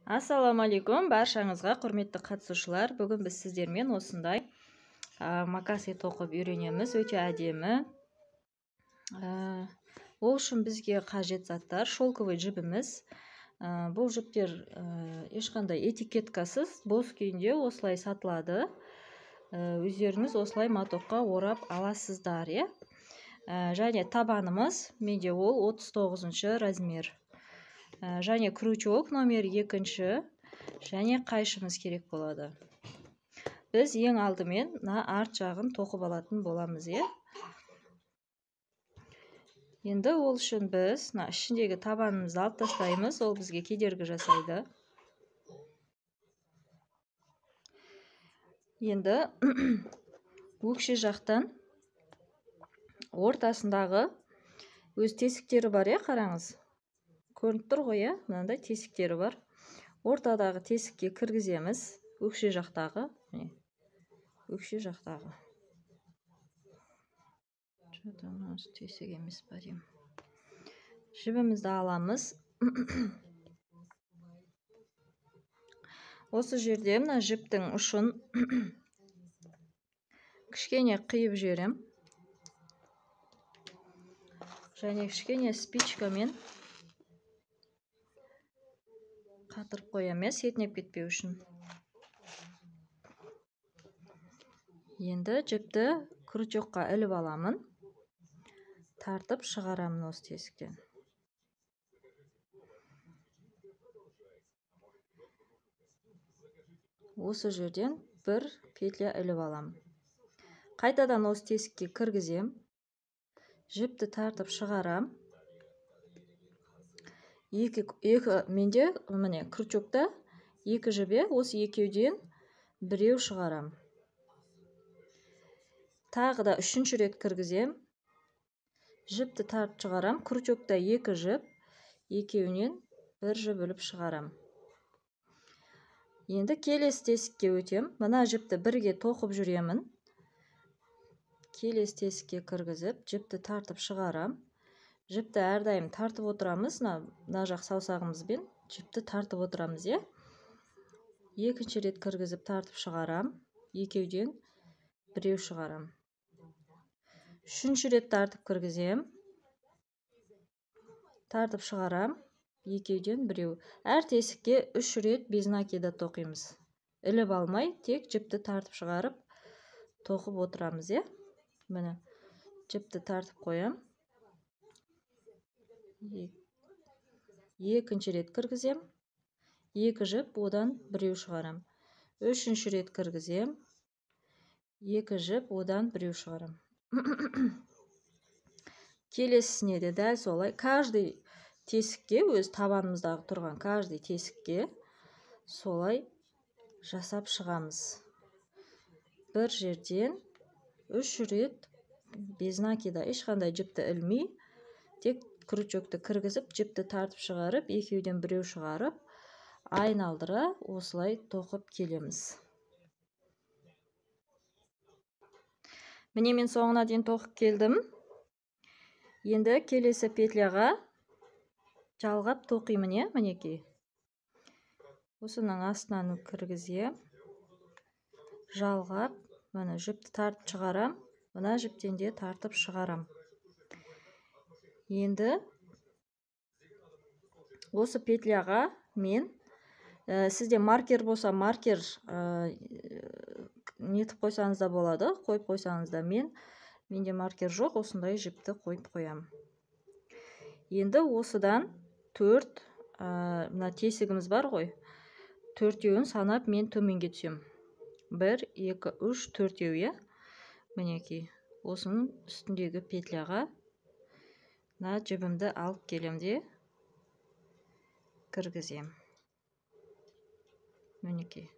Ассалаумалейкум, баршаңызға құрметті қатысушылар. Бүгін біз сіздермен осындай макаси тоқып үйренеміз. Өте әдемі. Ол үшін бізге қажет заттар: шелковый жібіміз. Бұл жіптер ешқандай этикеткасыз бос күйінде осылай сатылады. Өздеріңіз осылай матоққа орап аласыздар, иә? Және табанымыз, менде ол 39 размер. Және крючок номер 2, және қайшымыз керек болады. Біз ең алдымен арт жағын тоқып алатын боламыз, е? Енді ол үшін біз ішіндегі табанымызды алып тастаймыз, ол бізге кедергі жасайды. Енді өкше жақтан ортасындағы өз тесіктері бар, е, қараңыз. Көрініп тұр ғой, мынандай тесіктері бар. Ортадағы тесікке кіргіземіз. Өкше жақтағы. Өкше жақтағы. Тесік емес па деймін. Жібімізді аламыз. Осы жерде мына жіптің ұшын кішкене қиып жіберем. Және кішкене спичкамен қатырып қоям, сетінеп кетпеу үшін. Енді жіпті крючокқа іліп аламын. Тартып шығарамын осы тесіктен. Осы жерден бір петля іліп аламын. Қайтадан осы тесікке кіргізем. Жіпті тартып шығарам. Менде міне крючокта 2 жібе, осы екеуден біреу шығарам. Тағы да 3-ші рет кіргізем. Жіпті тартып шығарам. Крючокта 2 жіп, екеуінен 1 жіп іліп шығарам. Енді келесі тесікке өтем. Мына жіпті бірге тоқып жүремін. Келесі тесікке кіргізіп, жіпті тартып шығарам. Жіпті әрдайым тартып отырамыз, мына жақ саусағымызбен жіпті тартып отырамыз, е? 2-ші рет кіргізіп тартып шығарам. Екеуден біреу шығарам. 3-ші рет тартып кіргізем. Тартып шығарам. Екеуден біреу. Әр тесікке 3 рет без накида тоқимыз. Іліп алмай, тек жіпті тартып шығарып тоқып отырамыз, е? Міне, жіпті тартып қоям. 2-ші рет кіргізем. 2 жіп, одан біреу шығарам. 3-ші рет кіргізем. 2 жіп, одан біреу шығарам. Келесісіне де дәл солай. Каждый тесікке, өз табанымыздағы тұрған каждый тесікке солай жасап шығамыз. Бір жерден 3 рет без накида, ешқандай жіпті ілмей, тек крючокты кіргізіп, жіпті тартып шығарып, екеуден біреу шығарып, айналдыра осылай тоқып келеміз. Міне, мен соңына дейін тоқып келдім. Енді келесі петляға жалғап тоқимын, мінекей. Осының астынан кіргізем. Жалғап, міне жіпті тартып шығарам. Мына жіптен де тартып шығарам. Енді осы петляға мен, сізде маркер болса, маркер нетіп қойсаңыз да болады, қойып қойсаңыз да. Менде маркер жоқ, осындай жіпті қойып қоям. Енді осыдан 4, мына тесігіміз бар ғой, 4-еуін санап мен төменге түсем. 1, 2, 3, 4-еу, мінекей. Осының үстіндегі петляға жібімді алып келемде кіргізем. Мінекей.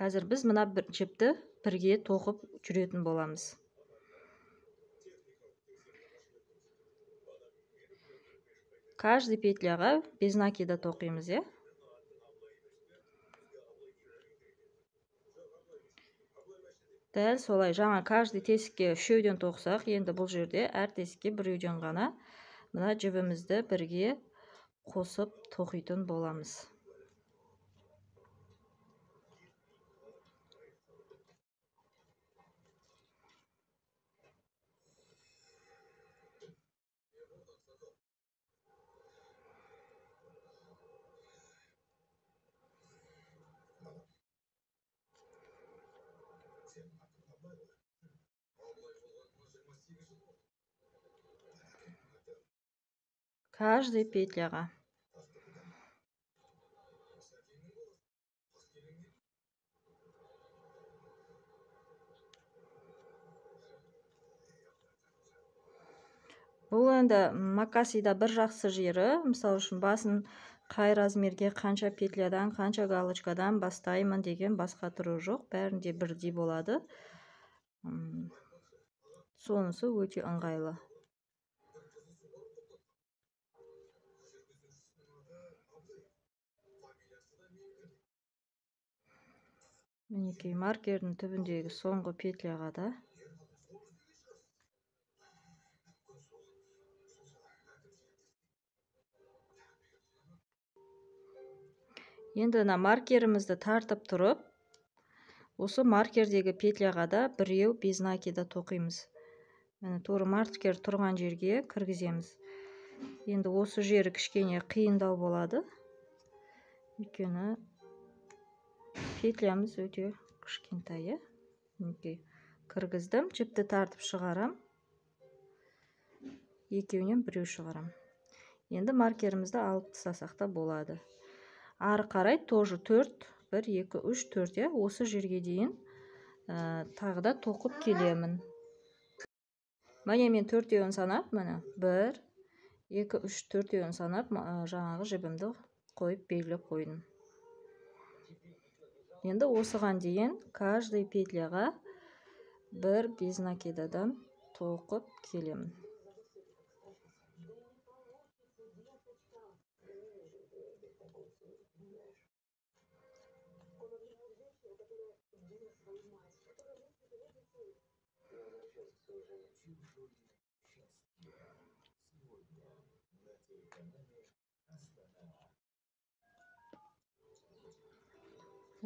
Қазір біз мына жіпті бірге тоқып жүретін боламыз. Каждый петляға без накида тоқимыз, е? Дәл солай, жаңа каждый тесікке 3-еуден тоқсақ, енді бұл жерде әр тесікке 1-еуден ғана мына жібімізді бірге қосып тоқитын боламыз. Каждый петляға. Бұл енді макасида бір жақсы жері, мысалы үшін басын қай размерге қанша петлядан, қанша галочкадан бастаймын деген басқа түрі жоқ, бәрінде бірдей болады. Сонысы өте ыңғайлы. Мінекей маркердің түбіндегі соңғы петляға да енді маркерімізді тартып тұрып, осы маркердегі петляға да біреу без накида тоқимыз. Тура маркер тұрған жерге кіргіземіз. Енді осы жері кішкене қиындау болады. Өйткені петлямыз өте кішкентай. Кіргіздім, жіпті тартып шығарам. Екеуінен біреу шығарам. Енді маркерімізді алып тастасақ та болады. Ары қарай тоже 4, 1, 2, 3, 4, осы жерге дейін тағы да тоқып келемін. Міне мен 4-еуін санап, 1, 2, 3, 4-еуін санап, жаңағы жібімді қойып белгілеп қойдым. Енді осыған дейін каждый петляға бір без накидадан тоқып келемін.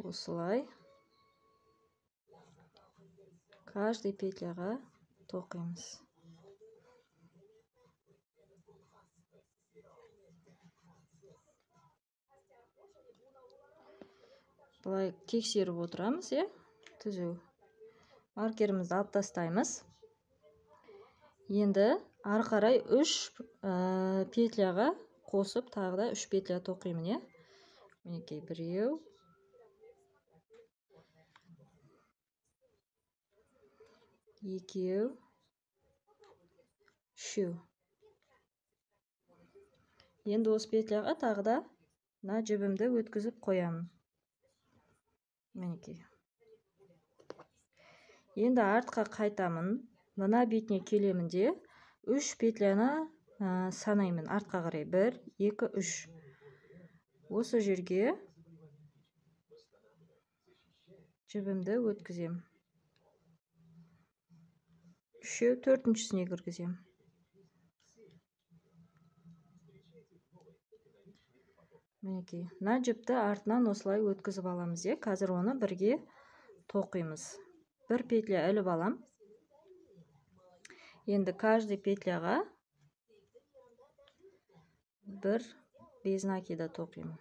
Осылай каждый петляға тоқимыз. Бұлай тексеріп отырамыз, түзу. Маркерімізді алып тастаймыз. Енді ары қарай 3 петляға қосып, тағы да 3 петля тоқимын. Мінекей біреу, екеу, үшеу. Енді осы петляға тағы да жібімді өткізіп қоямын. Мінекей. Енді артқа қайтамын. Мына бетіне келемін де 3 петляны санаймын артқа қарай. 1, 2, 3. Осы жерге жібімді өткізем. 3, 4-шісіне кіргізем. Мінекей. Мына жіпті артынан осылай өткізіп аламыз. Қазір оны бірге тоқимыз. Бір петля іліп алам. Енді каждый петляға бір без накида тоқимын.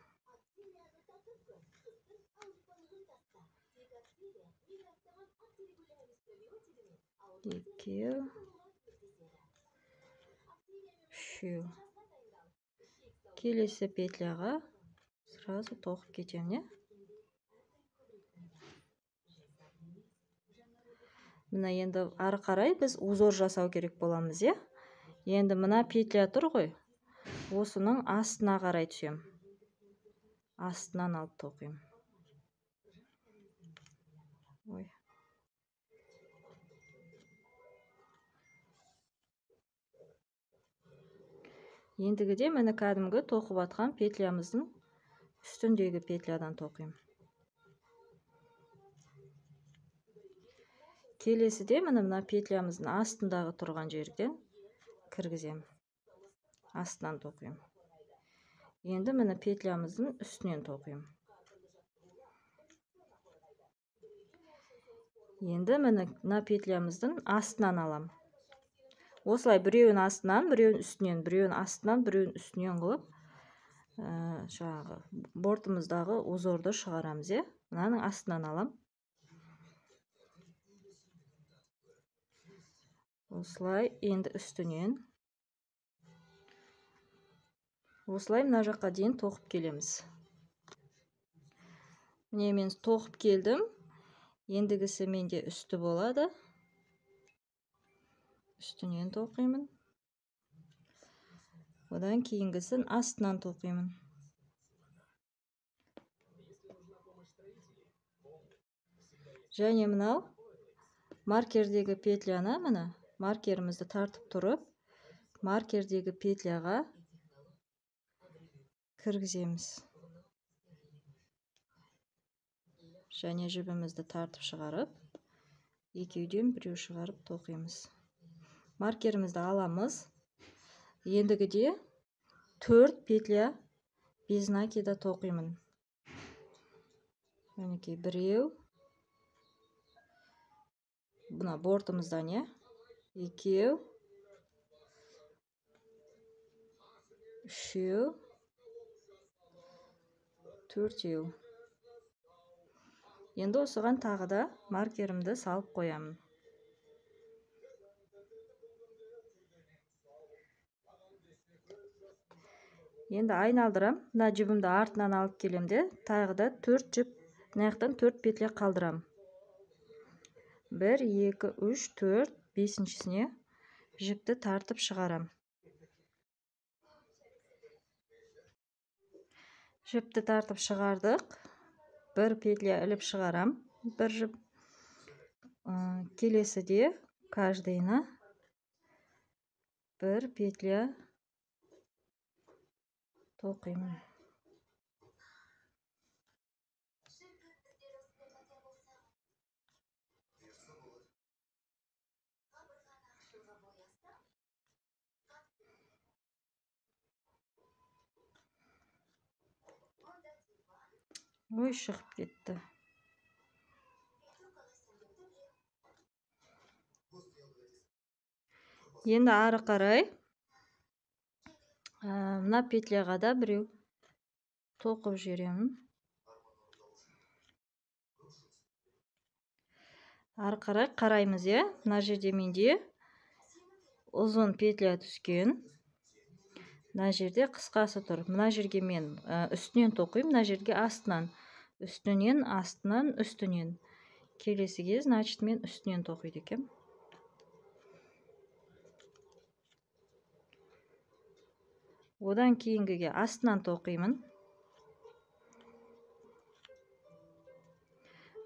Екеу, үшеу. Келесі петляға сразу тоқып кетемін. Мына енді ары қарай біз узор жасау керек боламыз. Енді мына петля тұр ғой. Осының астына қарай түсем. Астынан алып тоқим. Ендігіде мені кәдімгі тоқып атқан петлямыздың үстіндегі петлядан тоқим. Келесіде мына петлямыздың астындағы тұрған жерден кіргізем. Астынан тоқим. Енді міне петлямыздың үстінен тоқимын. Енді мына петлямыздың астынан алам. Осылай біреуін астынан, біреуін үстінен, біреуін астынан, біреуін үстінен қылып, жаңағы бортымыздағы узорды шығарамыз, мынаның астынан алам. Осылай енді үстінен. Осылай мына жаққа дейін тоқып келеміз. Міне мен тоқып келдім. Ендігісі менде үсті болады. Үстінен тоқимын. Одан кейінгісін астынан тоқимын. Және мынау маркердегі петляны, мына маркерімізді тартып тұрып, маркердегі петляға кіргіземіз. Және жібімізді тартып шығарып, екеуден біреу шығарып тоқимыз. Маркерімізді аламыз. Ендігіде 4 петля без накида тоқимын. Мінекей біреу. Бұна бортымыздан, екеу, үшеу, төртеу. Енді осыған тағы да маркерімді салып қоямын. Енді айналдырам. Мына жібімді артынан алып келемде, тағы да 4 жіп, мынаяқтан 4 петля қалдырам. 1, 2, 3, 4, 5-шісіне жіпті тартып шығарам. Жіпті тартып шығардық. 1 петля іліп шығарам. 1 жіп. Келесіде каждайына 1 петля тоқимын. Ой, шығып кетті. Енді ары қарай мына петляға да біреу тоқып жіберемін. Ары қарай қараймыз, мына жерде менде ұзын петля түскен. Мына жерде қысқасы тұр. Мына жерге мен үстінен тоқимын, мына жерге астынан. Үстінен, астынан, үстінен. Келесіге, значит, мен үстінен тоқиды екем. Одан кейінгіге астынан тоқимын.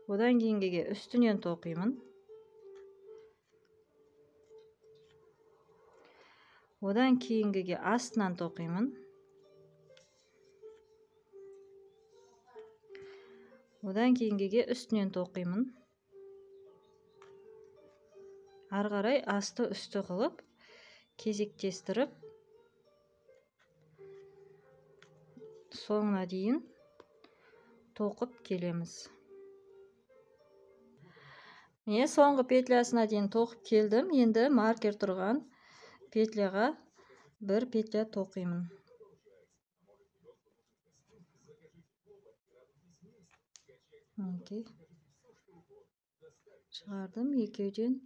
Одан кейінгіге үстінен тоқимын. Одан кейінгіге астынан тоқимын. Одан кейінгіге үстінен тоқимын. Ары қарай асты үсті қылып, кезектестіріп, соңына дейін тоқып келеміз. Мен соңғы петлясына дейін тоқып келдім. Енді маркер тұрған петляға 1 петля тоқимын. Шығардым, екеуден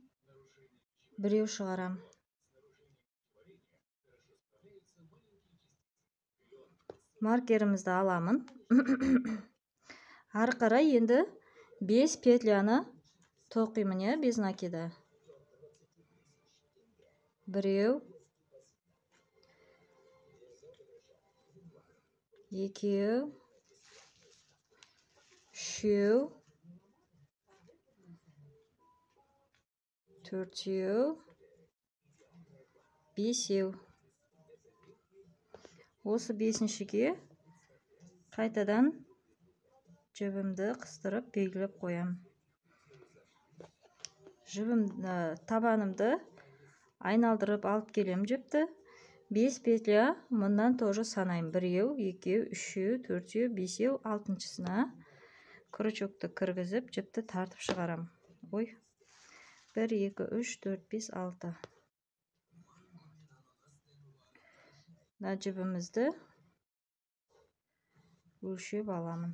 біреу шығарам. Маркерімізді аламын. Ары қарай енді 5 петляны тоқимын, без накида. Біреу, екеу, үшеу, төртеу, бесеу. Осы 5-шіге қайтадан жібімді қыстырып белгілеп қоям. Табанымды айналдырып алып келем жіпті. 5 петля мындан тоже санаймын. 1, 2, 3, 4, 5, 6-сына крючокты кіргізіп, жіпті тартып шығарам. Ой. 1, 2, 3, 4, 5, 6. Мына жібімізді өлшеп аламын.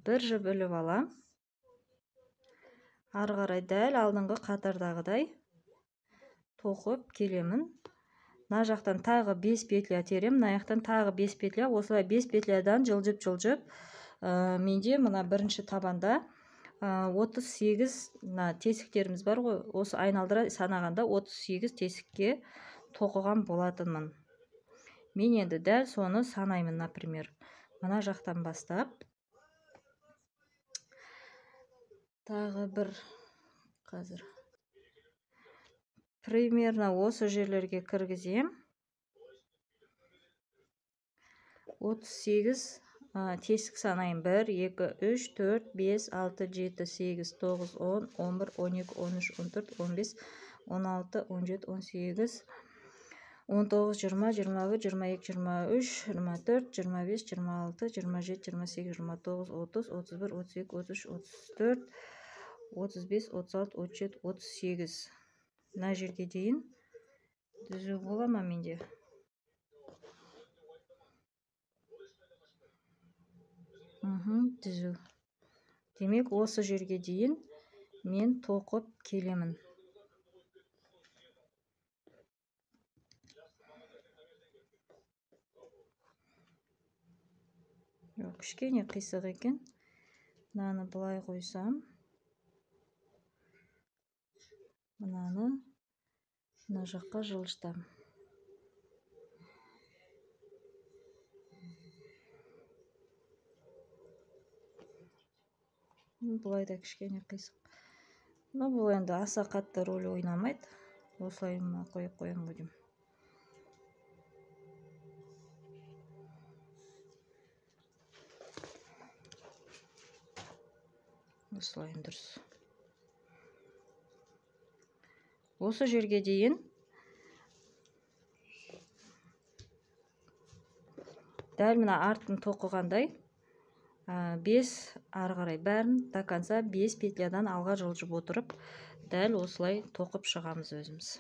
Бір жіп іліп алам. Ары қарай дәл алдыңғы қатардағыдай тоқып келемін. Мына жақтан тағы 5 петля терем, мына жақтан тағы 5 петля. Осылай 5 петлядан жылжып, менде мына бірінші табанда 38 тесіктеріміз бар ғой. Осы айналдыра санағанда 38 тесікке тоқыған болатынмын. Мен енді дәл соны санаймын, например. Мына жақтан бастап. Тағы бір қазір. Примерно осы жерлерге кіргізем. 38 тесік санайын. 1, 2, 3, 4, 5, 6, 7, 8, 9, 10, 11, 12, 13, 14, 15, 16, 17, 18, 19, 20, 21, 22, 23, 24, 25, 26, 27, 28, 29, 30, 31, 32, 33, 34, 35, 36, 37, 38. Мына жерге дейін түзу бола ма менде? Түзу. Демек, осы жерге дейін мен тоқып келемін. Кішкене қисық екен. Мынаны былай қойсам. Мынаны мына жаққа жылжытам. Бұлай да кішкене қисық. Бұл енді аса қатты рөл ойнамайды. Осылай қойып қоям будем. Осылай дұрыс. Осы жерге дейін дәл мына артын тоқығандай 5 ары қарай бәрін до конца 5 петлядан алға жылжып отырып, дәл осылай тоқып шығамыз өзіміз.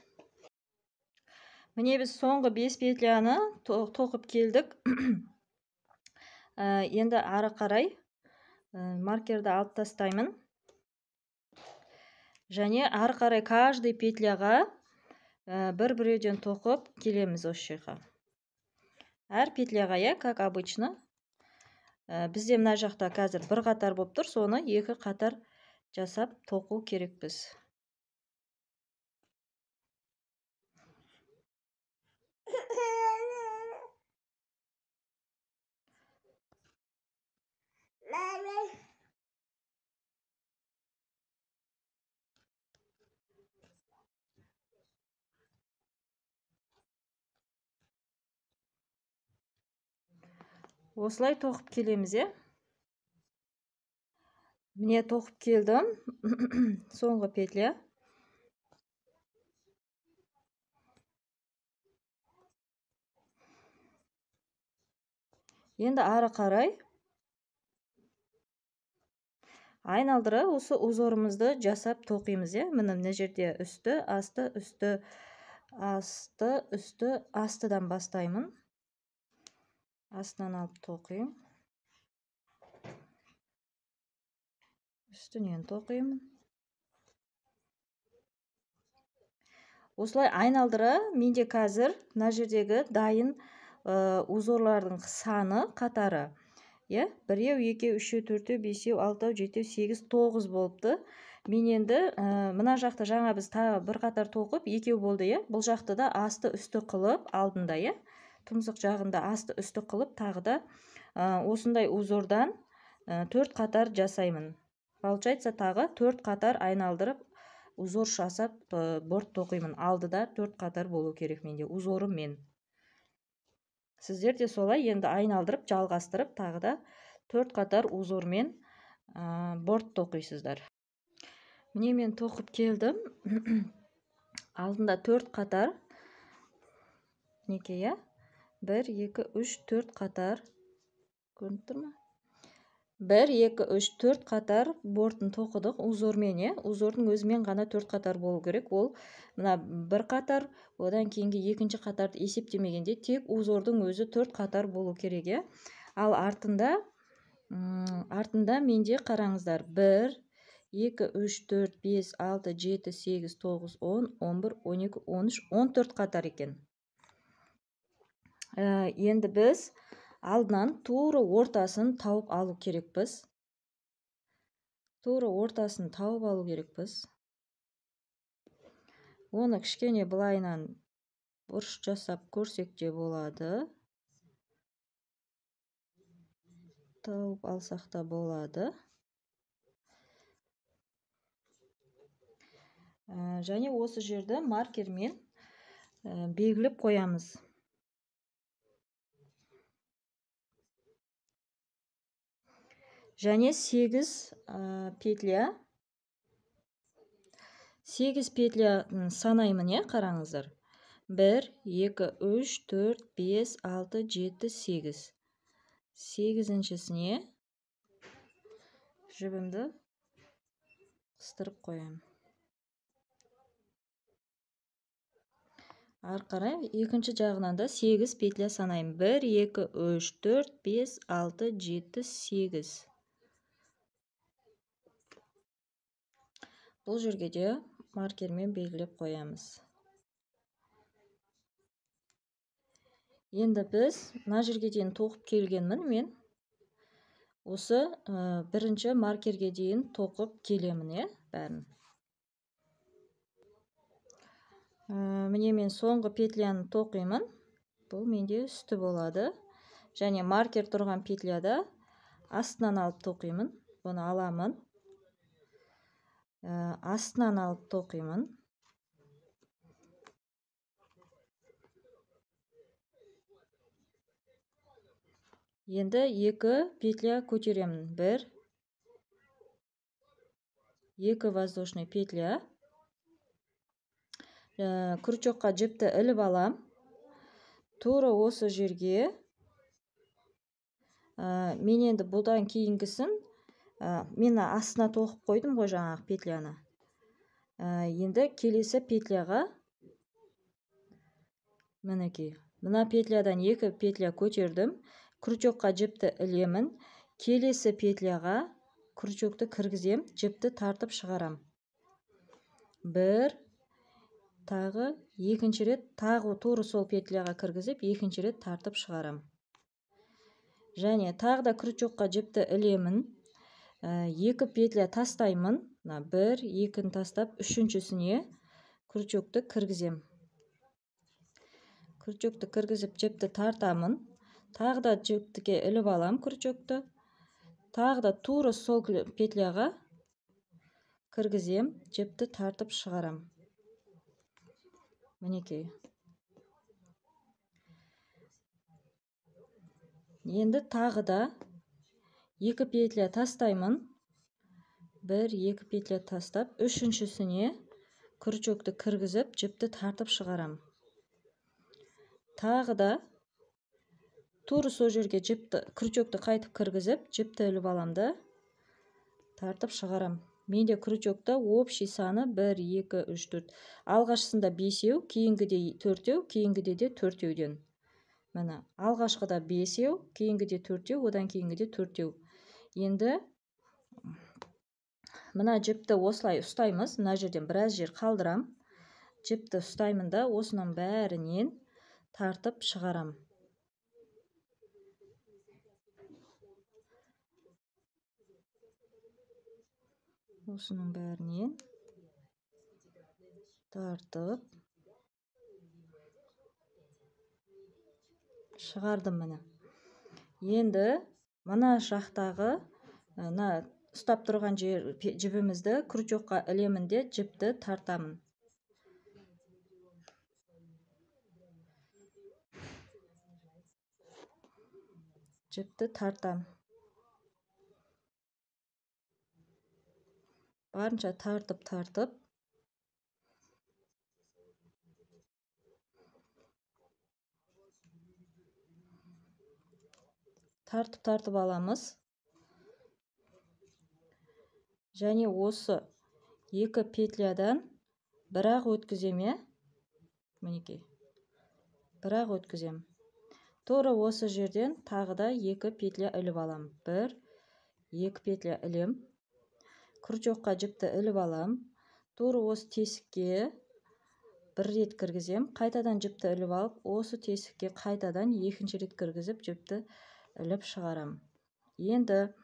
Міне біз соңғы 5 петляны тоқып келдік. Енді ары қарай маркерді алып тастаймын. Және ары қарай каждый петляға бір-біреуден тоқып келеміз осы жаққа. Әр петляға, как обычно. Бізде мына жақта қазір бір қатар болып тұр, соны екі қатар жасап тоқу керекпіз. Осылай тоқып келеміз, Міне тоқып келдім. Соңғы петля. Енді ары қарай айналдыра осы узорымызды жасап тоқимыз, Мына жерде үсті, асты, үсті, асты, үсті, астыдан бастаймын. Астынан алып тоқимын. Үстінен тоқимын. Осылай айналдыра менде қазір мына жердегі дайын узорлардың саны қатары. 1, 2, 3, 4, 5, 6, 7, 8, 9 болыпты. Мен енді мына жақты жаңа біз тағы бір қатар тоқып, 2 болды, Бұл жақты да асты үсті қылып алдында, Тұмсық жағында асты үсті қылып, тағы да осындай узордан 4 қатар жасаймын. Получается, тағы 4 қатар айналдырып, узор жасап борт тоқимын. Алдыда 4 қатар болу керек менде, узорым мен. Сіздер де солай енді айналдырып, жалғастырып, тағы да 4 қатар узормен борт тоқисыздар. Міне мен тоқып келдім. алдында 4 қатар мінекей, 1 2 3 4 қатар көрініп тұр ма? 1 2 3 4 қатар бортын тоқыдық узормен. Узордың өзімен ғана 4 қатар болу керек. Ол мына бір қатар, одан кейінгі екінші қатарды есептемегенде тек узордың өзі 4 қатар болу керек. Ал артында менде қараңыздар 1 2 3 4 5 6 7 8 9 10 11 12 13 14 қатар екен. Енді біз алдынан тура ортасын тауып алу керекпіз. Оны кішкене былайынан бұрыш жасап көрсек те болады. Тауып алсақ та болады. Және осы жерді маркермен белгілеп қоямыз. Және 8 петля санаймын, қараңыздар. 1 2 3 4 5 6 7 8. 8-шісіне жібімді қыстырып қоямын. Ары қарай екінші жағынан да 8 петля санаймын. 1 2 3 4 5 6 7 8. Бұл жерге де маркермен белгілеп қоямыз. Енді біз мына жерге дейін тоқып келгенмін мен. Осы бірінші маркерге дейін тоқып келемін, бәрін. Міне мен соңғы петляны тоқимын. Бұл менде үсті болады. Және маркер тұрған петляда астынан алып тоқимын. Бұны аламын. Астынан алып тоқимын. Енді 2 петля көтеремін. 1 2 воздушный петля. Крючокқа жіпті іліп алам. Тура осы жерге мен енді бұдан кейінгісін мен астына тоқып қойдым ғой жаңағы петляны. Енді келесі петляға мінекей. Мына петлядан 2 петля көтердім. Крючокқа жіпті ілемін. Келесі петляға крючокты кіргізем, жіпті тартып шығарам. 1 тағы екінші рет тағы тура сол петляға кіргізіп, екінші рет тартып шығарам. Және тағы да крючокқа жіпті ілемін. 2 петля тастаймын. 1 2-ні тастап, үшіншісіне крючокты кіргізем. Крючокты кіргізіп, жіпті тартамын. Тағы да жіптіге іліп алам крючокты. Тағы да тура сол петляға кіргізем, жіпті тартып шығарам. Мінекей. Енді тағы да 2 петля тастаймын. 1 2 петля тастап, үшіншісіне крючокты кіргізіп, жіпті тартып шығарам. Тағы да тура сол жерге крючокты қайтып кіргізіп, жіпті іліп аламды, тартып шығарам. Менде крючокта общий саны 1 2 3 4. Алғашысында 5-еу, кейінгіде 4-еу, кейінгіде де 4-еуден. Міне, алғашқыда 5-еу, кейінгіде 4-еу, одан кейінгіде 4-еу. Енді мына жіпті осылай ұстаймыз. Мына жерден біраз жер қалдырам. Жіпті ұстаймын да, осының бәрінен тартып шығарам. Осының бәрінен тартып шығардым міне. Енді мына жақтағы ұстап тұрған жібімізді крючокқа ілемін де, жіпті тартамын. Жіпті тартам. Барынша тартып тартып аламыз. Және осы екі петлядан бір-ақ өткізем, мінекей. Бір-ақ өткізем. Тура осы жерден тағы да екі петля іліп алам. Бір, екі петля ілем. Крючокқа жіпті іліп алам. Тура осы тесікке бір рет кіргізем. Қайтадан жіпті іліп алып, осы тесікке қайтадан екінші рет кіргізіп, жіпті іліп шығарам. Енді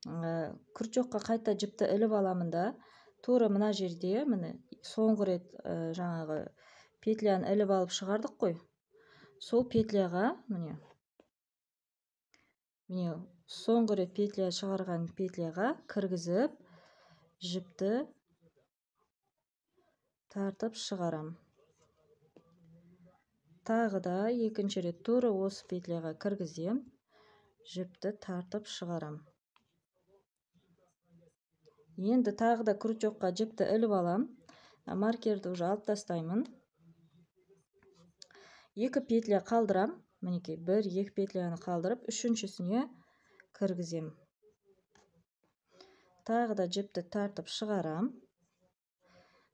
крючокқа қайта жіпті іліп аламын да, тура мына жерде, міне соңғы рет жаңағы петляны іліп алып шығардық қой. Сол петляға, міне соңғы рет петля шығарған петляға кіргізіп, жіпті тартып шығарам. Тағы да екінші рет тура осы петляға кіргізем, жіпті тартып шығарам. Енді тағы да крючокқа жіпті іліп алам. Маркерді уже алып тастаймын. Екі петля қалдырам. Мінекей, бір, екі петляны қалдырып, үшіншісіне кіргізем. Тағы да жіпті тартып шығарам.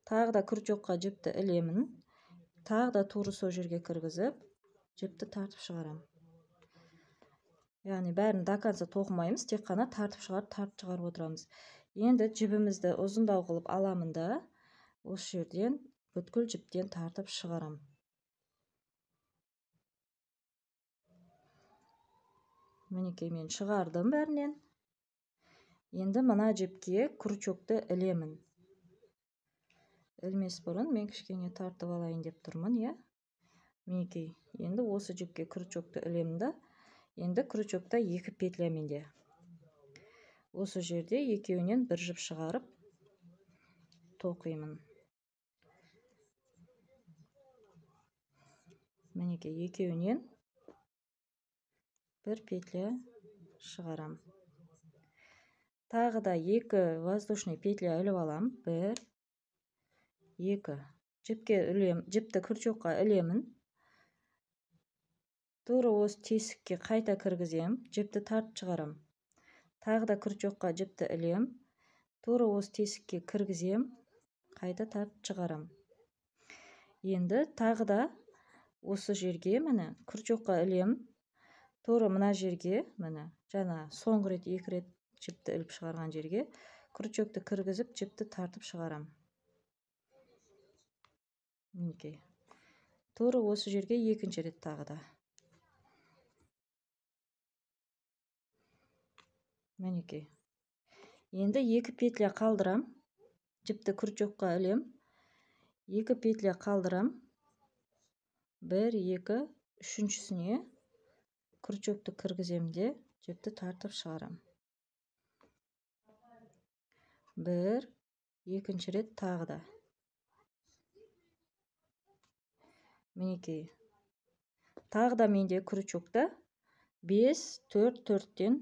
Тағы да крючокқа жіпті ілемін. Тағы да тура сол жерге кіргізіп, жіпті тартып шығарам. Яғни бәрін до конца тоқымаймыз, тек қана тартып шығарып отырамыз. Енді жібімізді ұзындау қылып аламын да, осы жерден бүткіл жіптен тартып шығарам. Мінекей, мен шығардым бәрінен. Енді мына жіпке крючокты ілемін. Ілмес бұрын мен кішкене тартып алайын деп тұрмын, Мінекей, енді осы жіпке крючокты ілемін да, енді крючокта екі петля менде. Осы жерде екеуінен бір жіп шығарып тоқимын. Мінекей, екеуінен бір петля шығарам. Тағы да екі воздушный петля іліп алам. Бір, екі. Жіпті крючокқа ілемін. Тура осы тесікке қайта кіргізем, жіпті тартып шығарам. Тағы да крючокқа жіпті ілем. Тура осы тесікке кіргізем, қайта тартып шығарам. Енді тағы да осы жерге, міне, крючокқа ілем. Тура мына жерге, міне, жаңа соңғы рет екі рет жіпті іліп шығарған жерге крючокты кіргізіп, жіпті тартып шығарам. Мінекей. Тура осы жерге екінші рет тағы да. Мінекей. Енді екі петля қалдырам. Жіпті крючокқа ілем. Екі петля қалдырам. Бір, екі, үшіншісіне крючокты кіргіземде, жіпті тартып шығарам. Бір, екінші рет тағы да. Мінекей. Тағы да менде крючокта 5-4-4-тен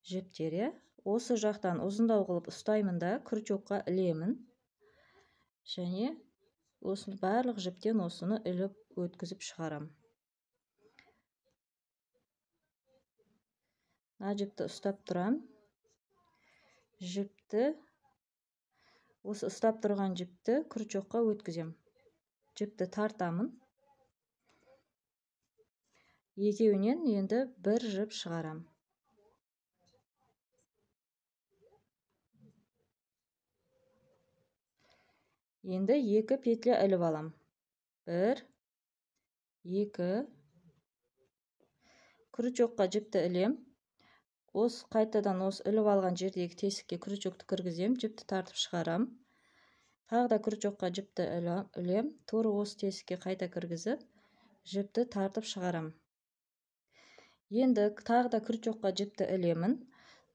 жіптер. Осы жақтан ұзындау қылып ұстаймын да, крючокқа ілемін. Және осыны барлық жіптен осыны іліп өткізіп шығарам. Мына жіпті ұстап тұрам. Осы ұстап тұрған жіпті крючокқа өткізем. Жіпті тартамын. Екеуінен енді бір жіп шығарам. Енді екі петля іліп алам. Бір, екі. Крючокқа жіпті ілем. Қайтадан іліп алған жердегі тесікке крючокты кіргізем, жіпті тартып шығарам. Тағы да крючокқа жіпті ілем. Тура осы тесікке қайта кіргізіп, жіпті тартып шығарам. Енді тағы да крючокқа жіпті ілемін.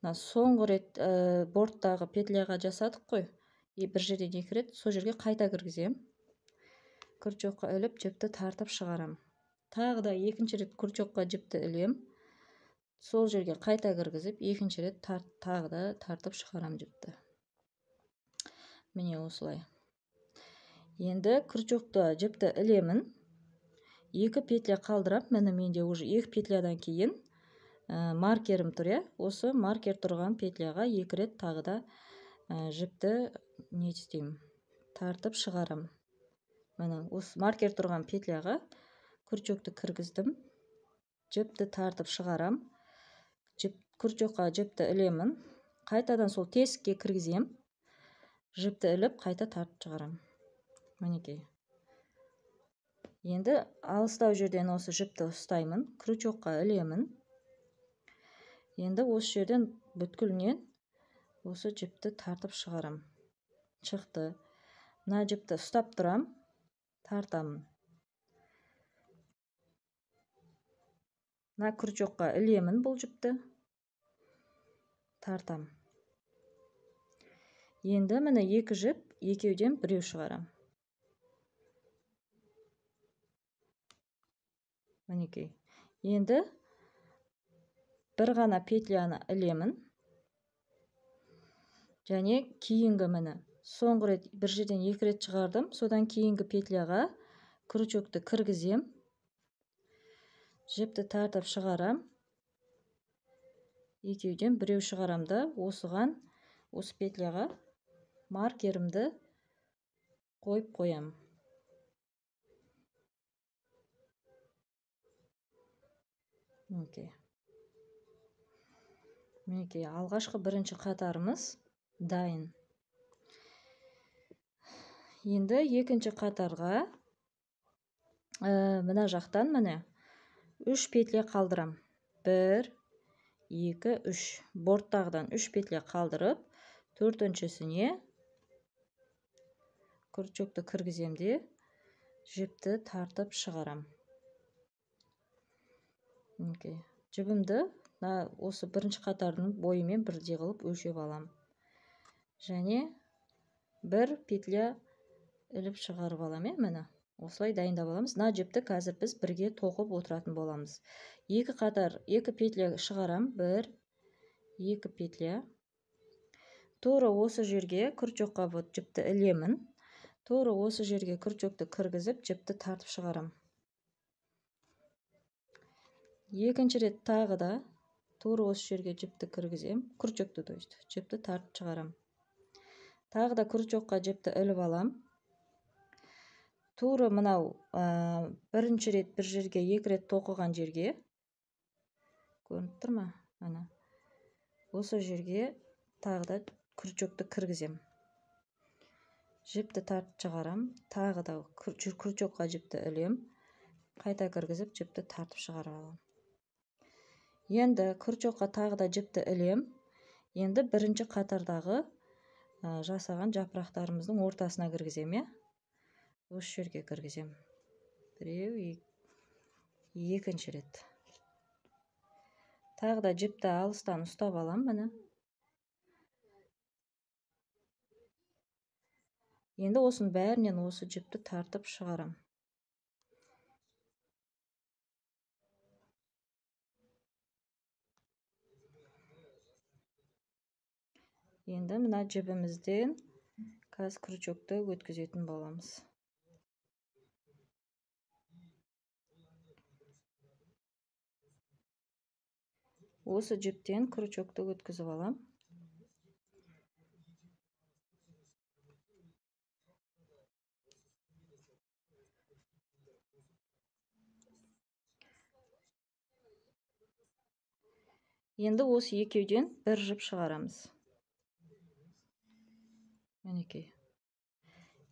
Соңғы рет борттағы петляға жасадық қой. Бір жерден екі рет, сол жерге қайта кіргізем. Крючокқа іліп, жіпті тартып шығарам. Тағы да екінші рет крючокқа жіпті ілем. Сол жерге қайта кіргізіп, екінші рет тағы да тартып шығарам жіпті. Міне осылай. Енді крючокта жіпті ілемін. Екі петля қалдырам. Міне менде уже екі петлядан кейін маркерім тұр, осы маркер тұрған петляға 2 рет тағы да жіпті не істеймін, тартып шығарам. Міне осы маркер тұрған петляға күрчекті кіргіздім, жіпті тартып шығарам, күрчекқа жіпті ілемін, қайтадан сол тесікке кіргізем, жіпті іліп қайта тартып шығарам. Мінекей. Енді алыстау жерден осы жіпті ұстаймын, крючокқа ілемін. Енді осы жерден бүткілінен осы жіпті тартып шығарам. Шықты. Мына жіпті ұстап тұрам, тартамын. Мына крючокқа ілемін бұл жіпті, тартам. Енді міне 2 жіп, екеуден біреу шығарам. Мінекей. Енді бір ғана петляны ілемін. Және кейінгі міне соңғы рет бір жерден 2 рет шығардым. Содан кейінгі петляға крючокты кіргізем. Жіпті тартып шығарам. Екеуден біреу шығарамда, осыған, осы петляға маркерімді қойып қоям. Мінекей, алғашқы бірінші қатарымыз дайын. Енді екінші қатарға мына жақтан міне 3 петля қалдырам. 1, 2, 3. Борттағыдан 3 петля қалдырып, 4-шісіне крючокты кіргіземде, жіпті тартып шығарам. Жібімді осы бірінші қатардың бойымен бірдей қылып өлшеп алам. Және 1 петля іліп шығарып алам. Міне осылай дайындап аламыз. Мына жіпті қазір біз бірге тоқып отыратын боламыз. 2 қатар 2 петля шығарам. 1, 2 петля. Тура осы жерге крючокқа жіпті ілемін. Тура осы жерге крючокты кіргізіп, жіпті тартып шығарам. Екінші рет тағы да тура осы жерге жіпті кіргізем, крючокты, жіпті тартып шығарам. Тағы да крючокқа жіпті іліп алам. Тура мынау бірінші рет бір жерге 2 рет тоқыған жерге, көрініп тұр ма? Ана. Осы жерге тағы да крючокты кіргізем. Жіпті тартып шығарам. Тағы да крючокқа жіпті ілем. Қайта кіргізіп, жіпті тартып шығарып алам. Енді крючокқа тағы да жіпті ілем. Енді бірінші қатардағы жасаған жапырақтарымыздың ортасына кіргізем. Осы жерге кіргізем. Біреу, екінші рет. Тағы да жіпті алыстан ұстап алам. Міне. Енді осының бәрінен осы жіпті тартып шығарам. Енді мына жібімізден қазір крючокты өткізетін боламыз. Осы жіптен крючокты өткізіп алам. Енді осы екеуден бір жіп шығарамыз. Мінекей.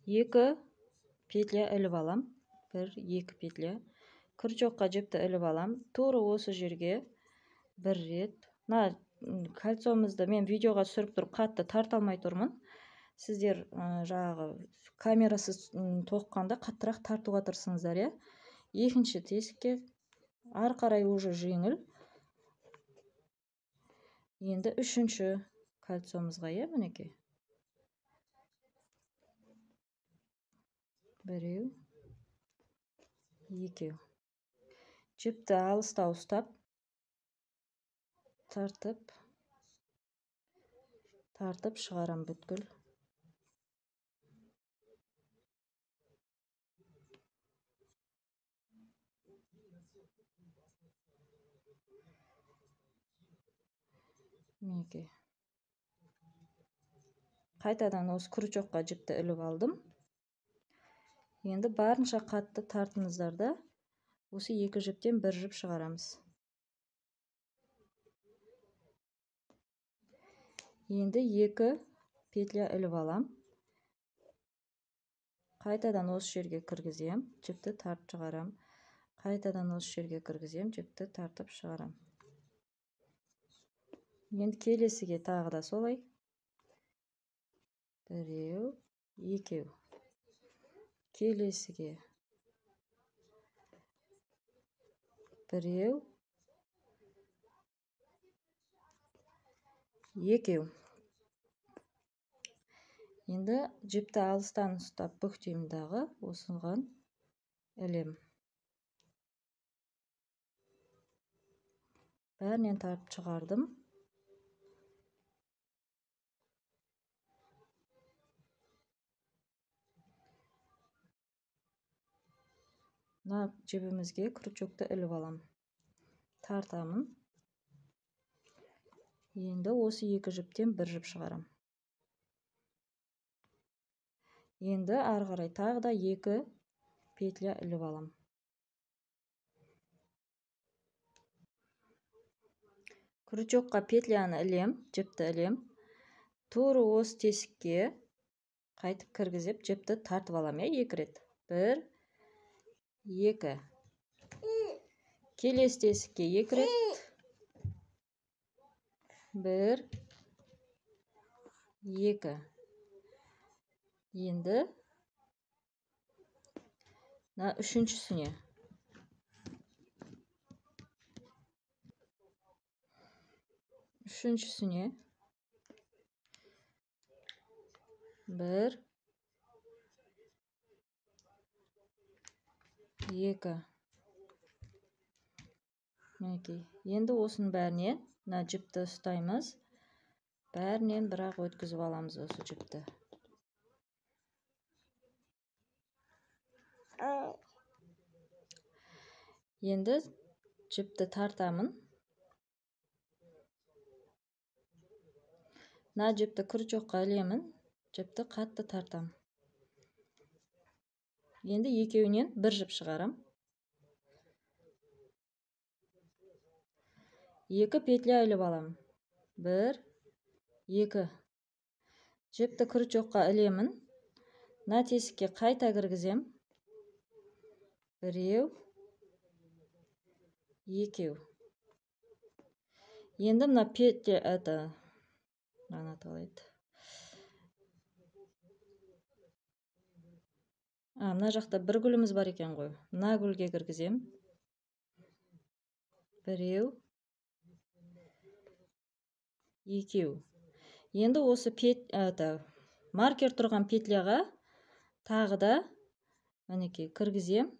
2 петля іліп алам. 1, 2 петля. Крючокқа жіпті іліп алам. Тура осы жерге бір рет. Мына кольцомызды мен видеоға түсіріп тұрып қатты тарта алмай тұрмын. Сіздер жаңағы камерасыз тоққанда қаттырақ тартуға тырысыңыздар. Екінші тесікке ары қарай уже жеңіл. Енді үшінші кольцомызға, мінекей. Біреу, екеу. Жіпті алыстау ұстап, тартып шығарам бүткіл. мінекей. Қайтадан осы крючокқа жіпті іліп алдым. Енді барынша қатты тартыңыздар да, осы екі жіптен бір жіп шығарамыз. Енді екі петля іліп алам. Қайтадан осы жерге кіргізем, жіпті тартып шығарам. Қайтадан осы жерге кіргізем, жіпті тартып шығарам. Енді келесіге тағы да солай. Біреу, екеу. Келесіге біреу, екеу. Енді жіпті алыстан ұстап бүктеймін, осыған ілем. Бәрінен тартып шығардым. Мына жібімізге крючокты іліп алам. Тартамын. Енді осы екі жіптен бір жіп шығарам. Енді ары қарай тағы да екі петля іліп алам. Крючокқа петляны ілем, жіпті ілем. Тура осы тесікке қайтып кіргізіп, жіпті тартып алам, екі рет. Бір, екі. Келесі тесікке екі рет. Бір, екі. Енді үшіншісіне. Үшіншісіне. Бір, екі. Мінекей. Енді осының бәрінен мына жіпті ұстаймыз. Бәрінен бірақ өткізіп аламыз осы жіпті. Енді жіпті тартамын. Мына жіпті крючокқа ілемін, жіпті қатты тартам. Енді екеуінен бір жіп шығарам. Екі петля іліп алам. Бір, екі. Жіпті крючокқа ілемін. Мына тесікке қайта кіргізем. Біреу, екеу. Енді мына петля мына жақта бір гүліміз бар екен ғой. Мына гүлге кіргізем. Біреу, екеу. Енді осы маркер тұрған петляға тағы да мінекей кіргізем.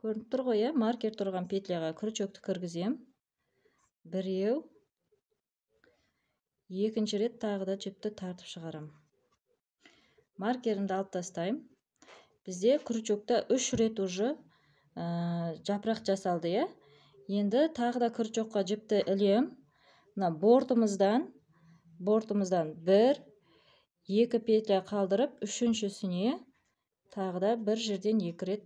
Көрініп тұр ғой, маркер тұрған петляға крючокты кіргізем. Біреу, екінші рет тағы да жіпті тартып шығарам. Маркерімді алып тастайым. Бізде крючокта 3 рет уже жапырақ жасалды, Енді тағы да крючокқа жіпті ілем. Мына бортымыздан бір, екі петля қалдырып, үшіншісіне тағы да бір жерден екі рет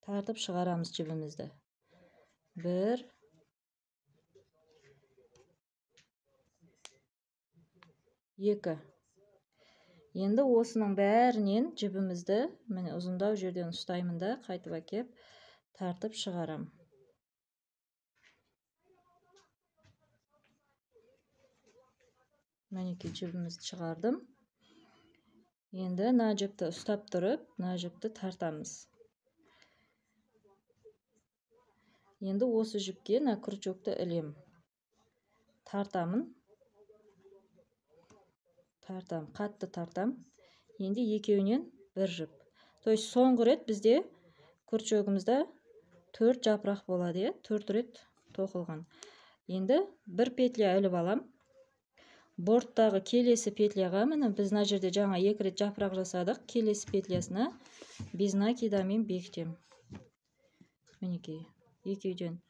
тартып шығарамыз жібімізді. Бір, екі. Енді осының бәрінен жібімізді міне ұзындау жерден ұстаймын да, қайтып әкеп тартып шығарам. Мінекей жібімізді шығардым. Енді мына жіпті ұстап тұрып, мына жіпті тартамыз. Енді осы жіпке мына крючокты ілем. Тартамын. Қатты тартам. Енді екеуінен бір жіп. То есть соңғы рет бізде крючогымызда 4 жапырақ болады, 4 рет тоқылған. Енді бір петля іліп алам. Борттағы келесі петляға, міне біз мына жерде жаңа 2 рет жапырақ жасадық. Келесі петлясына без накидамен бекітем. Мінекей, екеуден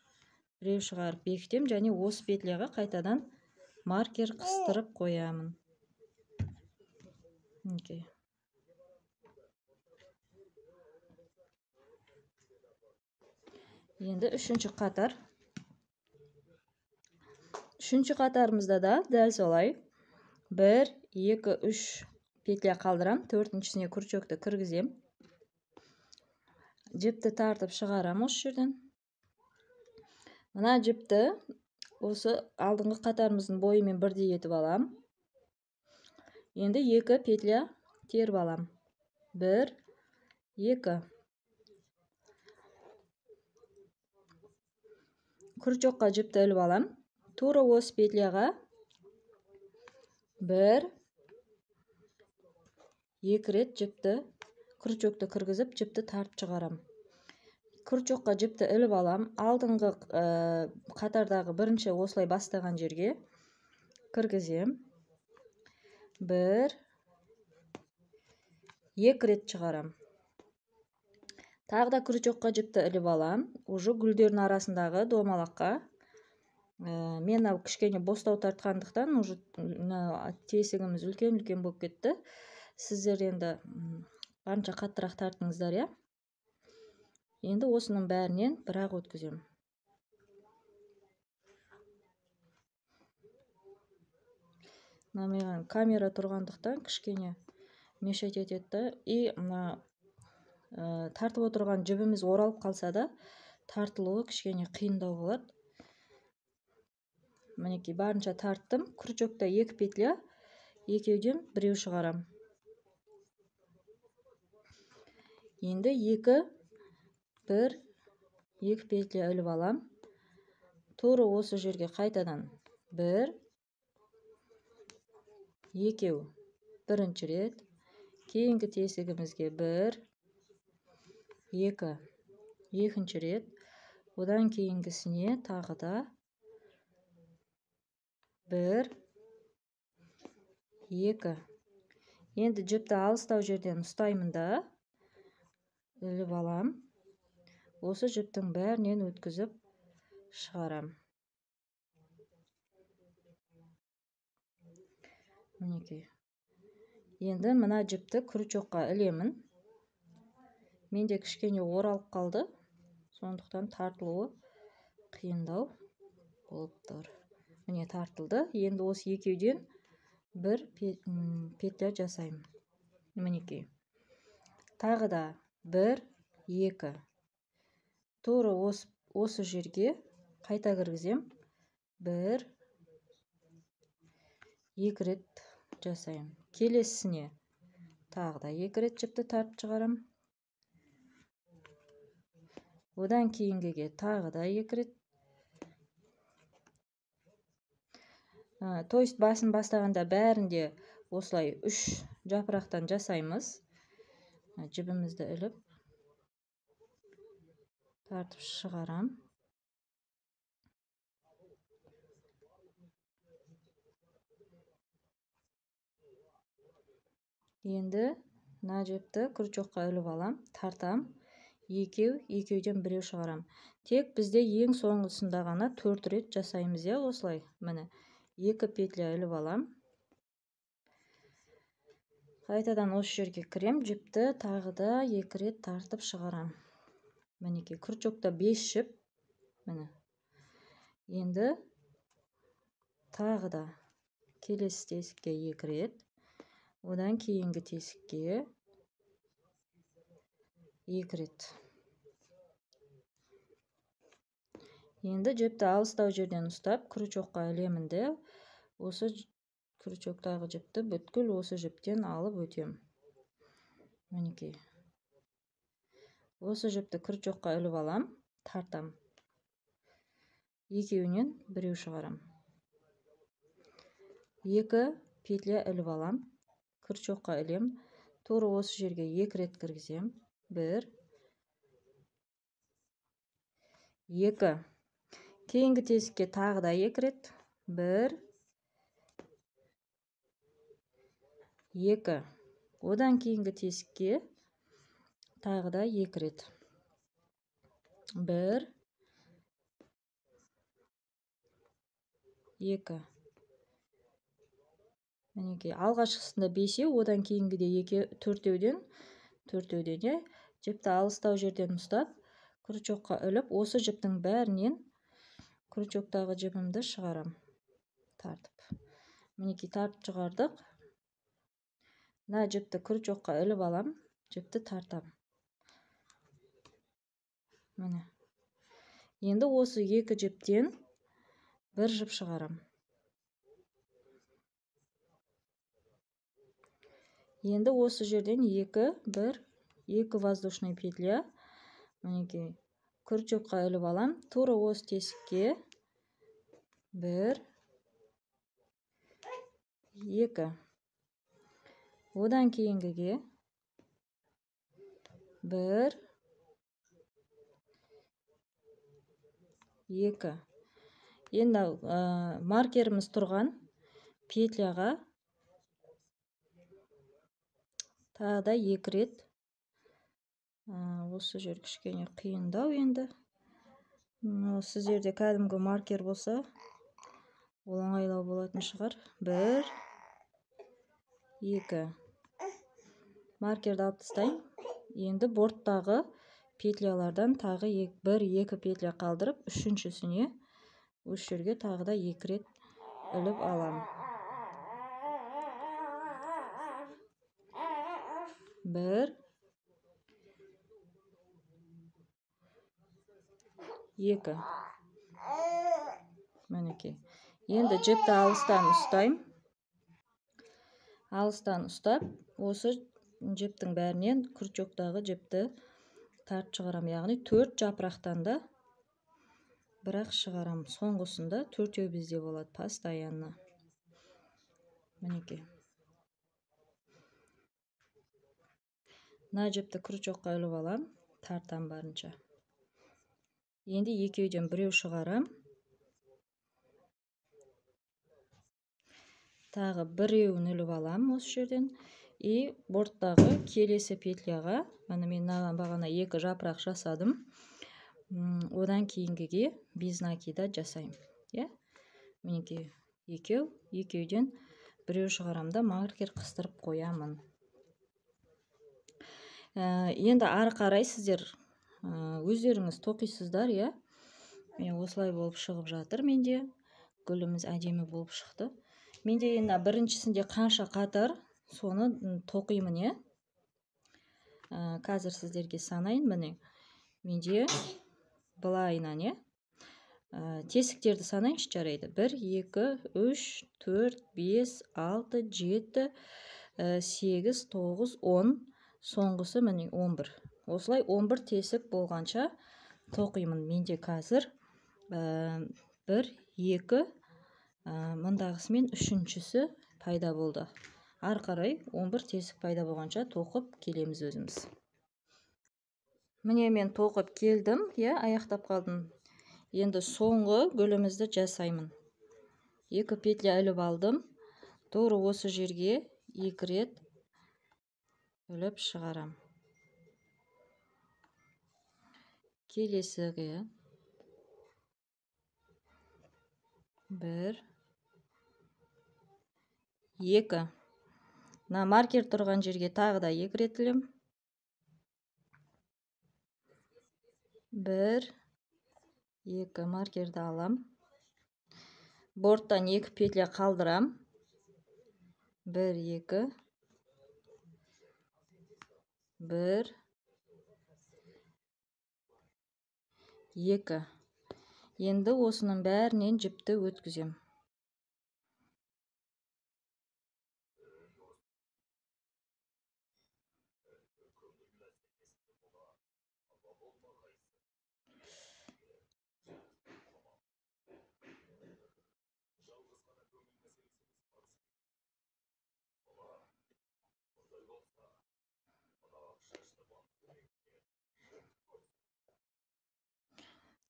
біреу шығарып бекітем, және осы петляға қайтадан маркер қыстырып қоямын. Мінекей. Енді үшінші қатар. Үшінші қатарымызда да дәл солай 1, 2, 3 петля қалдырам, төртіншісіне күрчекті кіргізем. Жіпті тартып шығарам осы жерден. Мына жіпті осы алдыңғы қатарымыздың бойымен бірдей етіп алам. Енді 2 петля теріп алам. 1, 2. Күрчекқа жіпті іліп алам. Тура осы петляға 1, 2 рет жіпті күрчекті кіргізіп, жіпті тартып шығарам. Күрчекқа жіпті іліп алам. Алдыңғы қатардағы бірінші осылай бастаған жерге кіргізем. 1, 2 рет шығарам. Тағы да күрчекқа жіпті іліп алам. Уже гүлдердің арасындағы домалаққа. Мен кішкене бостау тартқандықтан уже тесігіміз үлкен болып кетті. Сіздер енді барынша қаттырақ тартыңыздар, я? Енді осының бәрінен бірақ өткізем. Маған камера тұрғандықтан кішкене мешать етеді. И тартып отырған жібіміз оралып қалса да, тартылуы кішкене қиындау болады. Мінекей, барынша тарттым. Күрчекте 2 петля, екеуден біреу шығарам. Енді 2, 1, 2 петля іліп алам. Тура осы жерге қайтадан 1, 2, бірінші рет. Кейінгі тесігімізге 1, 2, екінші рет. Одан кейінгісіне тағы да 1, 2. Енді жіпті алыстау жерден ұстаймын да, іліп алам. Осы жіптің бәрінен өткізіп шығарам. Мінекей. Енді мына жіпті күрчекқа ілемін. Менде кішкене оралып қалды. Сондықтан тартылуы қиындау болып тұр. Міне тартылды. Енді осы екеуден бір петля жасаймын. Мінекей. Тағы да 1, 2. Тура осы жерге қайта кіргізем. 1, 2 рет жасаймын. Келесісіне тағы да 2 рет жіпті тартып шығарам. Одан кейінгіге тағы да 2 рет. То есть басын бастағанда бәрінде осылай 3 жапырақтан жасаймыз. Жібімізді іліп тартып шығарам. Енді мына жіпті күрчекқа іліп алам, тартам. Екеуден біреу шығарам. Тек бізде ең соңғысында ғана 4 рет жасаймыз, я, осылай. Міне 2 петля іліп алам. Қайтадан осы жерге кірем, жіпті тағы да 2 рет тартып шығарам. Мінекей, күрчекте 5 жіп. Міне. Енді тағы да келесі тесікке 2 рет. Одан кейінгі тесікке 2 рет. Енді жіпті алыстау жерден ұстап, күрчекқа ілемін де, осы күрчектағы жіпті бүткіл осы жіптен алып өтем. Мінекей. Осы жіпті күрчекқа іліп алам, тартам. Екеуінен біреу шығарам. 2 петля іліп алам, күрчекқа ілем. Тура осы жерге 2 рет кіргізем. 1, 2. Кейінгі тесікке тағы да 2 рет. 1, 2. Одан кейінгі тесікке тағы да 2 рет. 1, 2. Мінекей, алғашқысында 5, одан кейінгіде 2, төртеуден е, жіпті алыстау жерден ұстап, крючокқа іліп, осы жіптің бәрінен крючоктағы жібімді шығарам. Тартып. Мінекей, тартып шығардық. Мына жіпті крючокқа іліп алам, жіпті тартам. Міне. Енді осы 2 жіптен бір жіп шығарам. Енді осы жерден 2 воздушный петля. Мінекей, крючокқа іліп алам. Тура осы тесікке 1, 2. Одан кейінгіге 1, 2. Енді маркеріміз тұрған петляға тағы да 2 рет. Осы жер кішкене қиындау енді. Сіздерде кәдімгі маркер болса, ол оңайлау болатын шығар. 1, 2. Маркерді алып тастайын. Енді борттағы петлялардан тағы 1-2 петля қалдырып, үшіншісіне осы жерге тағы да 2 рет іліп алам. 1, 2. Мінекей. Енді жіпті алыстан ұстайым. Алыстан ұстап, осы жіптің бәрінен крючоктағы жіпті тартып шығарам. Яғни 4 жапырақтан да бірақ шығарам. Соңғысында 4 бізде болады постоянно. Мінекей. Мына жіпті крючокқа іліп алам, тартам барынша. Енді екеуден біреу шығарам. Тағы біреуін іліп алам осы жерден. И борттағы келесі петляға, мен бағана 2 жапырақ жасадым. Одан кейінгіге без накида жасайым. Мінекей, екеуден біреу шығарамда маркер қыстырып қоямын. Енді ары қарай сіздер өздеріңіз тоқисыздар, Мен осылай болып шығып жатыр менде. Гүліміз әдемі болып шықты. Менде енді біріншісінде қанша қатар, соны тоқимын, Қазір сіздерге санайын, міне. Менде былайынан, тесіктерді санайыншы жарайды. 1, 2, 3, 4, 5, 6, 7, 8, 9, 10. Соңғысы міне 11. Осылай 11 тесік болғанша тоқимын. Менде қазір 1, 2, мұндағысымен үшіншісі пайда болды. Ары қарай 11 тесік пайда болғанша тоқып келеміз өзіміз. Міне мен тоқып келдім, аяқтап қалдым. Енді соңғы гүлімізді жасаймын. 2 петля іліп алдым. Тура осы жерге 2 рет іліп шығарам. Келесіге 1, 2. Мына маркер тұрған жерге тағы да 2 рет ілем. 1, 2. Маркерді алам. Борттан 2 петля қалдырам. 1, 2. 1, 2. Енді осының бәрінен жіпті өткізем.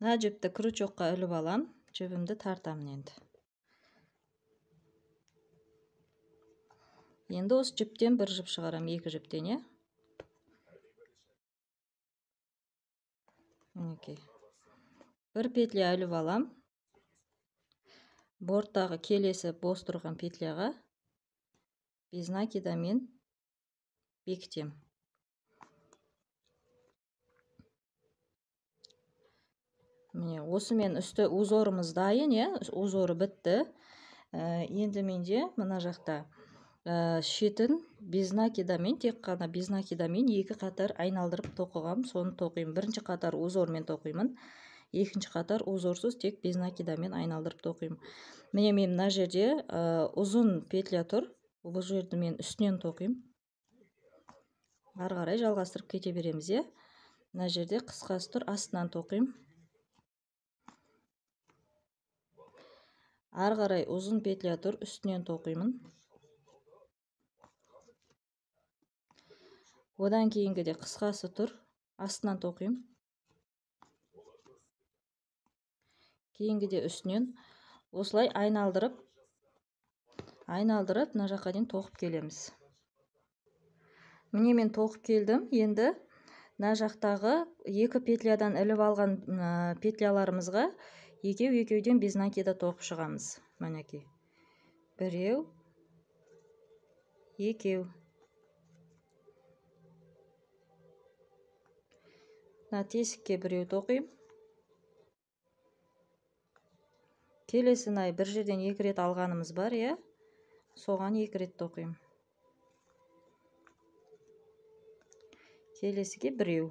Мына жіпті крючокқа іліп алам, жібімді тартамын енді. Енді осы жіптен бір жіп шығарам, 2 жіптен, Мінекей. 1 петля іліп алам. борттағы келесі бос тұрған петляға без накидамен бекітем. Міне осымен үсті узорымыз дайын, узоры бітті. Енді менде мына жақта шетін без накидамен, тек қана без накидамен екі қатар айналдырып тоқығам, соны тоқимын. Бірінші қатар узормен тоқимын, екінші қатар узорсыз тек без накидамен айналдырып тоқимын. Міне мен мына жерде ұзын петля тұр, бұл жерді мен үстінен тоқимын. Ары қарай жалғастырып кете береміз. Мына жерде қысқасы тұр, астынан тоқимын. Ары қарай ұзын петля тұр, үстінен тоқимын. Одан кейінгі де қысқасы тұр, астынан тоқимын. Кейінгі де үстінен. Осылай айналдырып мына жаққа дейін тоқып келеміз. Міне мен тоқып келдім. Енді мына жақтағы екі петлядан іліп алған петляларымызға екеуден без накида тоқып шығамыз. Мінекей. Біреу, екеу. Мына тесікке біреу тоқимын. Келесін бір жерден екі рет алғанымыз бар, соған екі рет тоқимын. Келесіге біреу.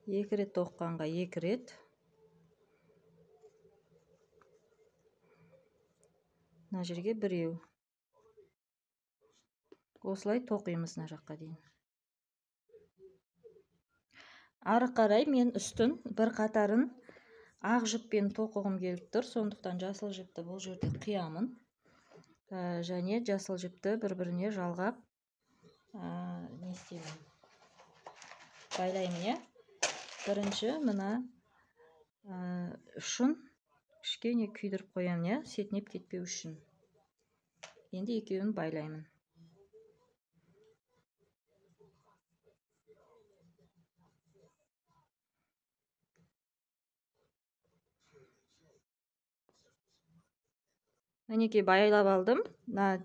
Екі рет тоққанға екі рет. Мына жерге біреу. Осылай тоқимыз мына жаққа дейін. Ары қарай мен үстін бір қатарын ақ жіппен тоқығым келіп тұр, сондықтан жасыл жіпті бұл жерде қиямын. Және жасыл жіпті бір-біріне жалғап не істеймін? Байлаймын. Бірінші мына ұшын кішкене күйдіріп қоямын, сетінеп кетпеу үшін. Енді екеуін байлаймын. Мінекей байлап алдым.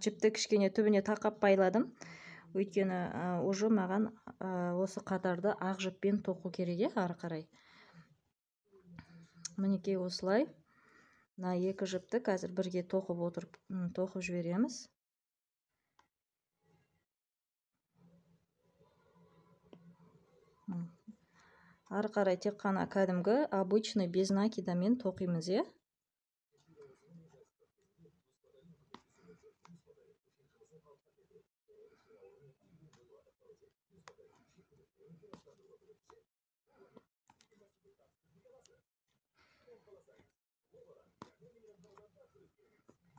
Жіпті кішкене түбіне тақап байладым. Өйткені ұжы маған осы қатарды ақ жіппен тоқу керек, ары қарай. Мінекей осылай. Мына екі жіпті қазір бірге тоқып жібереміз. Ары қарай тек қана кәдімгі обычный без накидамен тоқимыз.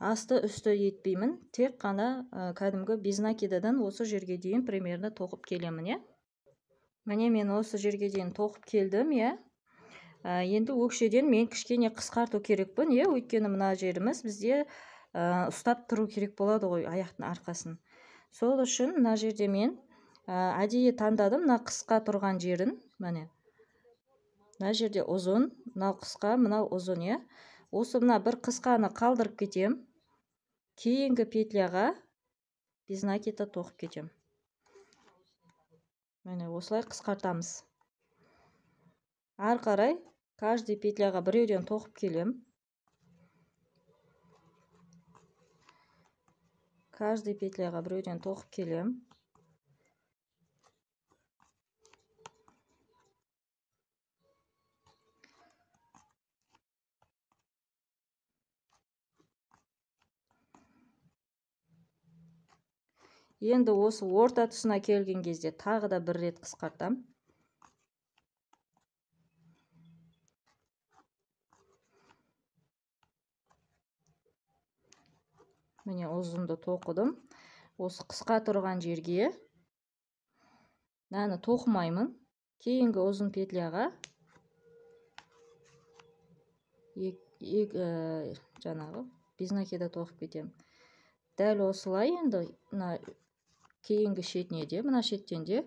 Асты үсті етпеймін, тек қана кәдімгі без накидадан осы жерге дейін примерно тоқып келемін. Міне мен осы жерге дейін тоқып келдім. Енді өкшеден мен кішкене қысқарту керекпін, өйткені мына жеріміз бізде ұстап тұру керек болады ғой, аяқтың арқасын. Сол үшін мына жерде мен әдейі таңдадым мына қысқа тұрған жерін. Мына жерде ұзын, мынау қысқа, мынау ұзын. Осы мына бір қысқаны қалдырып кетем. Кейінгі петляға без накида тоқып кетем. Міне осылай қысқартамыз. Ары қарай каждый петляға біреуден тоқып келем. Каждый петляға біреуден тоқып келем. Енді осы орта тұсына келген кезде тағы да бір рет қысқартам. Міне ұзынды тоқыдым. Осы қысқа тұрған жерге мынаны тоқымаймын. Кейінгі ұзын петляға жаңағы без накида тоқып кетем. Дәл осылай енді кейінгі шетіне де, мына шеттен де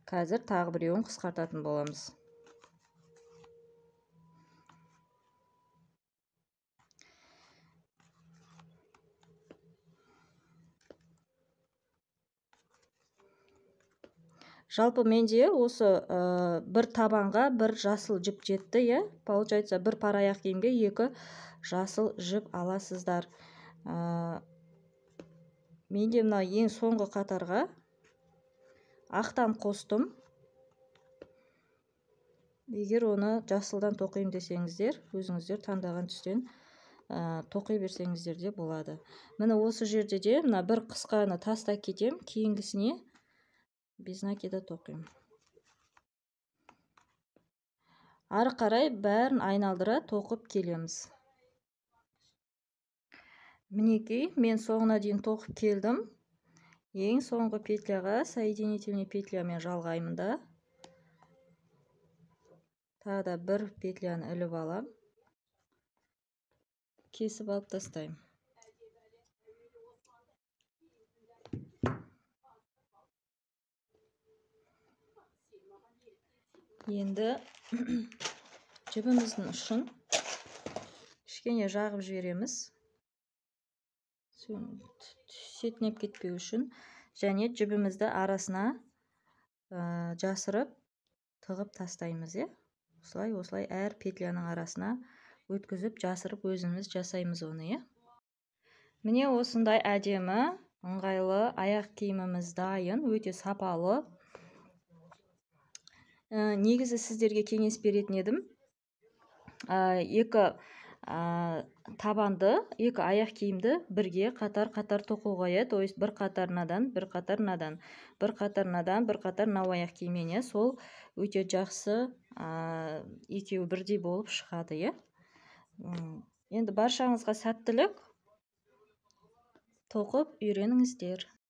қазір тағы біреуін қысқартатын боламыз. Жалпы менде осы бір табанға бір жасыл жіп жетті, иә. Получается, бір пара аяқ киімге 2 жасыл жіп аласыздар. Менде мына ең соңғы қатарға ақтан қостым. Егер оны жасылдан тоқимын десеңіздер, өзіңіздер таңдаған түстен тоқи берсеңіздер де болады. Міне осы жерде де мына бір қысқаны тастап кетем, кейінгісіне без накида тоқимын. Ары қарай бәрін айналдыра тоқып келеміз. Мінекей, мен соңына дейін тоқып келдім. Ең соңғы петляға соединительный петлямен жалғаймын да. Тағы да бір петляны іліп алам. Кесіп алып тастайым. Енді жібіміздің ұшын кішкене жағып жібереміз. Сетінеп кетпеу үшін. Және жібімізді арасына жасырып тығып тастаймыз, е. Осылай әр петляның арасына өткізіп жасырып өзіміз жасаймыз оны, е. Міне осындай әдемі, ыңғайлы аяқ киіміміз дайын, өте сапалы. Негізі сіздерге кеңес беретін едім. 2 табанды, 2 аяқ киімді бірге қатар-қатар тоқуға, е. То есть бір қатар надан, бір қатар надан, бір қатар надан, бір қатар нау аяқ киіміне. Сол өте жақсы, екеуі бірдей болып шығады, е. Енді баршаңызға сәттілік, тоқып үйреніңіздер.